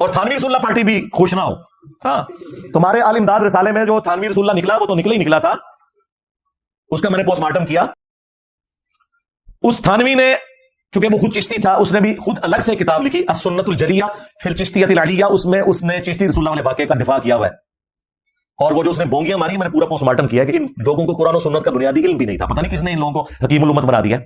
اور تھانوی رسول اللہ پارٹی بھی خوش نہ ہو. ہاں تمہارے آل امداد رسالے میں جو تھانوی رسول اللہ نکلا وہ تو نکلا ہی نکلا تھا, اس کا میں نے پوسٹ مارٹم کیا. اس تھانوی نے چونکہ وہ خود چشتی تھا, اس نے بھی خود الگ سے کتاب لکھی السنت الجریہ فی الچشتیۃ العلیہ, اس میں اس نے چشتی رسول اللہ والے واقعے کا دفاع کیا ہوا ہے. اور وہ جو اس نے بونگیاں ماری, میں نے پورا پوسٹ مارٹم کیا کہ ان لوگوں کو قرآن و سنت کا بنیادی علم بھی نہیں تھا, پتہ نہیں کس نے ان لوگوں کو حکیم الامت بنا دیا.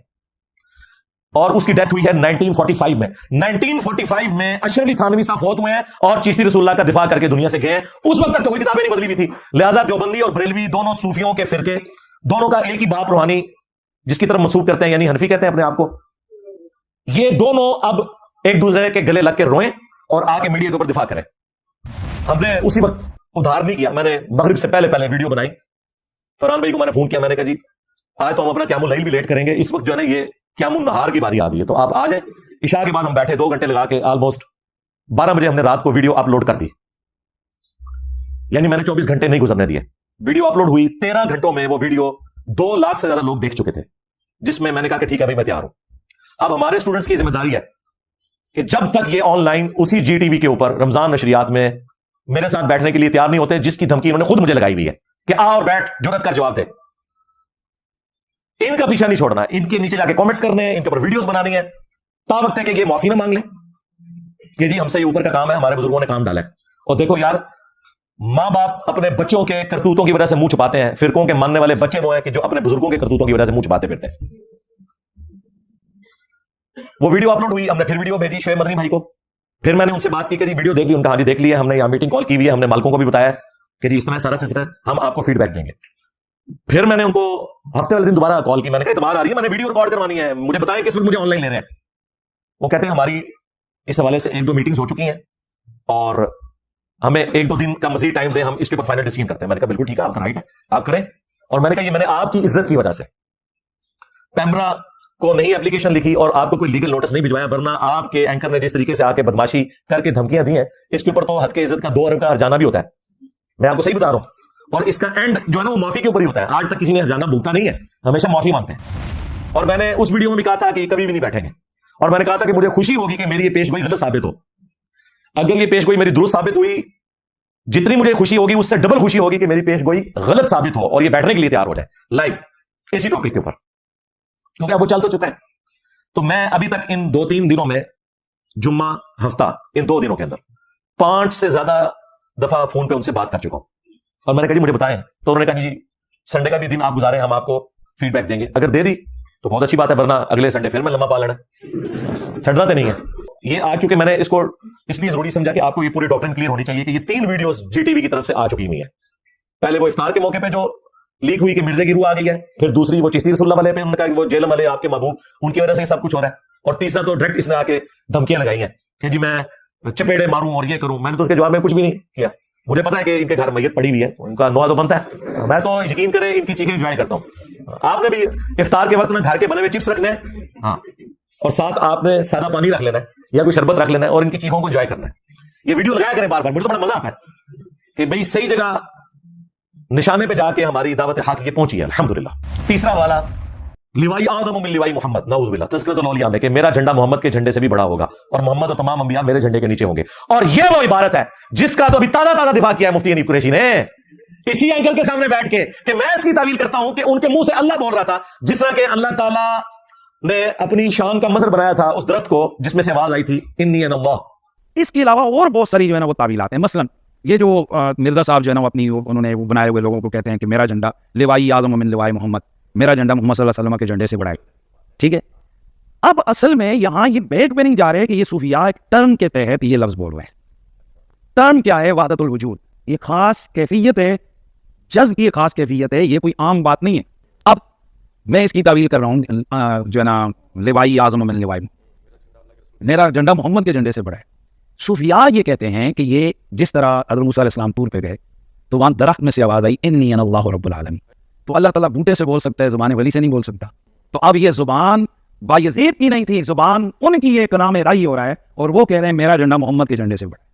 اور اس کی ڈیتھ ہوئی ہے 1945 میں. 1945 میں اشرف علی تھانوی صاحب فوت ہوئے ہیں اور چشتی رسول اللہ کا دفاع کر کے دنیا سے گئے ہیں. اس وقت تک تو کوئی کتابیں نہیں بدلی ہوئی تھی, لہٰذا دیوبندی اور بریلوی دونوں صوفیوں کے فرقے, دونوں کا ایک ہی باپ روحانی جس کی طرف منسوب کرتے ہیں, یعنی حنفی کہتے ہیں اپنے آپ کو, یہ دونوں اب ایک دوسرے کے گلے لگ کے روئیں اور آ کے میڈیا کے اوپر دفاع کریں. ہم نے اسی وقت ادھار نہیں کیا, میں نے مغرب سے پہلے ویڈیو بنائی, فرحان بھائی کو میں نے فون کیا, میں نے کہا جی آج تو ہم اپنا قیام اللیل بھی لیٹ کریں گے, اس وقت جو ہے نا یہ قیام النہار کی باری آ گئی ہے, تو آپ آ جائیں. عشاء کے بعد ہم بیٹھے 2 گھنٹے لگا کے, آلموسٹ 12 بجے ہم نے رات کو ویڈیو اپلوڈ کر دی, یعنی میں نے 24 گھنٹے نہیں گزرنے دیے. ویڈیو اپلوڈ ہوئی, 13 گھنٹوں میں وہ ویڈیو 2 لاکھ سے زیادہ لوگ دیکھ چکے تھے, جس میں نے کہا کہ ٹھیک ہے بھائی میں تیار ہوں. اب ہمارے اسٹوڈنٹس کی ذمہ داری ہے کہ جب تک یہ آن لائن اسی جی ٹی وی کے اوپر رمضان نشریات میں میرے ساتھ بیٹھنے کے لیے تیار نہیں ہوتے, جس کی دھمکی انہوں نے خود مجھے لگائی ہوئی ہے کہ آ اور بیٹھ, جرأت کر جواب دے, ان کا پیچھا نہیں چھوڑنا, ان کے نیچے جا کے کامنٹس کرنے ہیں, ان کے اوپر ویڈیوز بنانی ہے, تا وقت ہے کہ یہ معافی نہ مانگ لیں کہ جی ہم سے یہ اوپر کا کام ہے, ہمارے بزرگوں نے کام ڈالا ہے. اور دیکھو یار, ماں باپ اپنے بچوں کے کرتوتوں کی وجہ سے منہ چھپاتے ہیں, فرقوں کے ماننے والے بچے وہ ہیں کہ جو اپنے بزرگوں کے کرتوتوں کی وجہ سے منہ چھپاتے پھرتے ہیں. وہ ویڈیو اپلوڈ ہوئی, ہم نے پھر ویڈیو بھیجی شعیب مدنی بھائی کو, پھر میں نے ان سے بات کی کہ جی ویڈیو دیکھ لی, ان کا ہاں جی دیکھ لیا, ہم نے یہاں میٹنگ کال کی ہوئی ہے, ہم نے مالکوں کو بھی بتایا کہ جی اس طرح سارا سلسلہ ہے, ہم آپ کو فیڈ بیک دیں گے. پھر میں نے ان کو ہفتے والے دن دوبارہ کال کی, میں نے کہا اتوار آ رہی ہے, میں نے ویڈیو ریکارڈ کروانی ہے, مجھے بتائیں کس وقت مجھے آن لائن لے رہے ہیں. وہ کہتے ہیں ہماری اس حوالے سے 1-2 میٹنگز ہو چکی ہیں اور ہمیں 1-2 دن کا مزید ٹائم دیں, ہم اس کے اوپر فائنل ڈیسیژن کرتے ہیں. میں نے کہا بالکل ٹھیک ہے, آپ کا رائٹ ہے, آپ کریں. اور میں نے کہا یہ میں نے آپ کی عزت کی وجہ سے پیمرا کو نہیں اپلیکیشن لکھی اور آپ کو کوئی لیگل نوٹس نہیں بھجوایا, ورنہ آپ کے اینکر نے جس طریقے سے آ کے بدماشی کر کے دھمکیاں دی ہیں, اس کے اوپر تو حد کے عزت کا 2 ارب کا ہرجانہ بھی ہوتا ہے. میں آپ کو صحیح بتا رہا ہوں. اور اس کا اینڈ جو ہے نا وہ معافی کے اوپر ہی ہوتا ہے. آج تک کسی نے ہرجانہ بھگتا نہیں ہے, ہمیشہ معافی مانگتے ہیں. اور میں نے اس ویڈیو میں بھی کہا تھا کہ یہ کبھی بھی نہیں بیٹھیں گے, اور میں نے کہا تھا کہ مجھے خوشی ہوگی کہ میری یہ پیش گوئی غلط ثابت ہو. اگر یہ پیش گوئی میری درست ثابت ہوئی, جتنی مجھے خوشی ہوگی اس سے ڈبل خوشی ہوگی کہ میری پیش گوئی غلط ثابت ہو اور یہ بیٹھنے کے لیے تیار ہو جائے لائیو اسی ٹاپک کے اوپر, کیونکہ اب وہ چل تو چکا ہے. تو میں ابھی تک ان 2-3 دنوں میں, جمعہ ہفتہ, ان 2 دنوں کے اندر 5 سے زیادہ دفعہ فون پہ ان سے بات کر چکا ہوں. اور میں نے کہا جی مجھے بتائیں, تو انہوں نے کہا جی سنڈے کا بھی دن آپ گزاریں, ہم آپ کو فیڈ بیک دیں گے. اگر دے دی تو بہت اچھی بات ہے, ورنہ اگلے سنڈے پھر میں لمبا پا لینا, چھڑنا تو نہیں ہے. یہ آ چکے, میں نے اس کو اس لیے ضروری سمجھا کہ آپ کو یہ پوری ڈاکٹرن کلیئر ہونی چاہیے کہ یہ 3 ویڈیوز جی ٹی وی کی طرف سے آ چکی ہوئی ہیں. پہلے وہ افطار کے موقع پہ جو لیک ہوئی کہ مرزا کی روح آ گئی ہے, پھر دوسری وہ چشتی رسول اللہ والے پہ انہوں نے کہا کہ وہ جیلم والے آپ کے محبوب, ان کی وجہ سے یہ سب کچھ ہو رہا ہے. اور تیسرا تو ڈائریکٹ اس نے آ کے دھمکیاں لگائی ہیں کہ جی میں چپیڑے ماروں اور یہ کروں. میں نے تو اس کے جواب میں کچھ بھی نہیں کیا, مجھے پتا ہے کہ ان کے گھر میت پڑی ہوئی ہے, ان کا نوحہ تو بنتا ہے, میں تو یقین کریں ان کی چیخیں انجوائے کرتا ہوں. آپ نے بھی افطار کے وقت میں گھر کے بنے ہوئے چپس رکھنے ہیں, ہاں, اور ساتھ آپ نے سادہ پانی رکھ لینا ہے یا کوئی شربت رکھ لینا ہے اور ان کی چیخوں کو انجوائے کرنا ہے. یہ ویڈیو لگایا کریں بار بار, مجھے تو بڑا مزہ آتا ہے کہ بھئی صحیح جگہ نشانے پہ جا کے ہماری دعوت حق یہ پہنچی ہے الحمدللہ. تیسرا والا لوائی اعظم من لوائی محمد, نعوذ باللہ, تذکرۃ الاولیاء میں کہ میرا جھنڈا محمد کے جھنڈے سے بھی بڑا ہوگا اور محمد اور تمام انبیاء میرے جھنڈے کے نیچے ہوں گے. اور یہ وہ عبارت ہے جس کا تو ابھی تازہ دفاع کیا ہے مفتی حنیف قریشی نے اسی اینکر کے سامنے بیٹھ کے, کہ میں اس کی تعویل کرتا ہوں کہ ان کے منہ سے اللہ بول رہا تھا, جس طرح کہ اللہ تعالیٰ نے اپنی شان کا مظہر بنایا تھا اس درخت کو جس میں سے آواز آئی تھی انی انا اللہ. اس کے علاوہ اور بہت ساری جو ہے نا وہ تعویلات ہیں. مثلا یہ جو مرزا صاحب جو ہے نا اپنی انہوں نے بنائے ہوئے لوگوں کو کہتے ہیں کہ میرا جھنڈا لوائی اعظم من لوائی محمد, میرا جھنڈا محمد صلی اللہ علیہ وسلم کے جھنڈے سے بڑا ہے. ٹھیک ہے, اب اصل میں یہاں یہ بیک پہ نہیں جا رہے کہ یہ صوفیاء ایک ٹرم کے تحت یہ لفظ بول رہے ہیں. ٹرم کیا ہے؟ وحدت الوجود, یہ خاص کیفیت ہے, جذب کی خاص کیفیت ہے, یہ کوئی عام بات نہیں ہے. اب میں اس کی تعویل کر رہا ہوں جو ہے نا لوائی اعظم من لوائی, میرا جھنڈا محمد کے جھنڈے سے بڑا ہے. صوفیاء یہ کہتے ہیں کہ یہ جس طرح حضرت موسیٰ علیہ السلام طور پہ گئے تو وہاں درخت میں سے آواز آئی انی انا اللہ رب العالمین, تو اللہ تعالیٰ بوٹے سے بول سکتا ہے, زبان ولی سے نہیں بول سکتا. تو اب یہ زبان بایزید کی نہیں تھی, زبان ان کی ایک نام رائی ہو رہا ہے, اور وہ کہہ رہے ہیں میرا جھنڈا محمد کے جھنڈے سے بڑا ہے.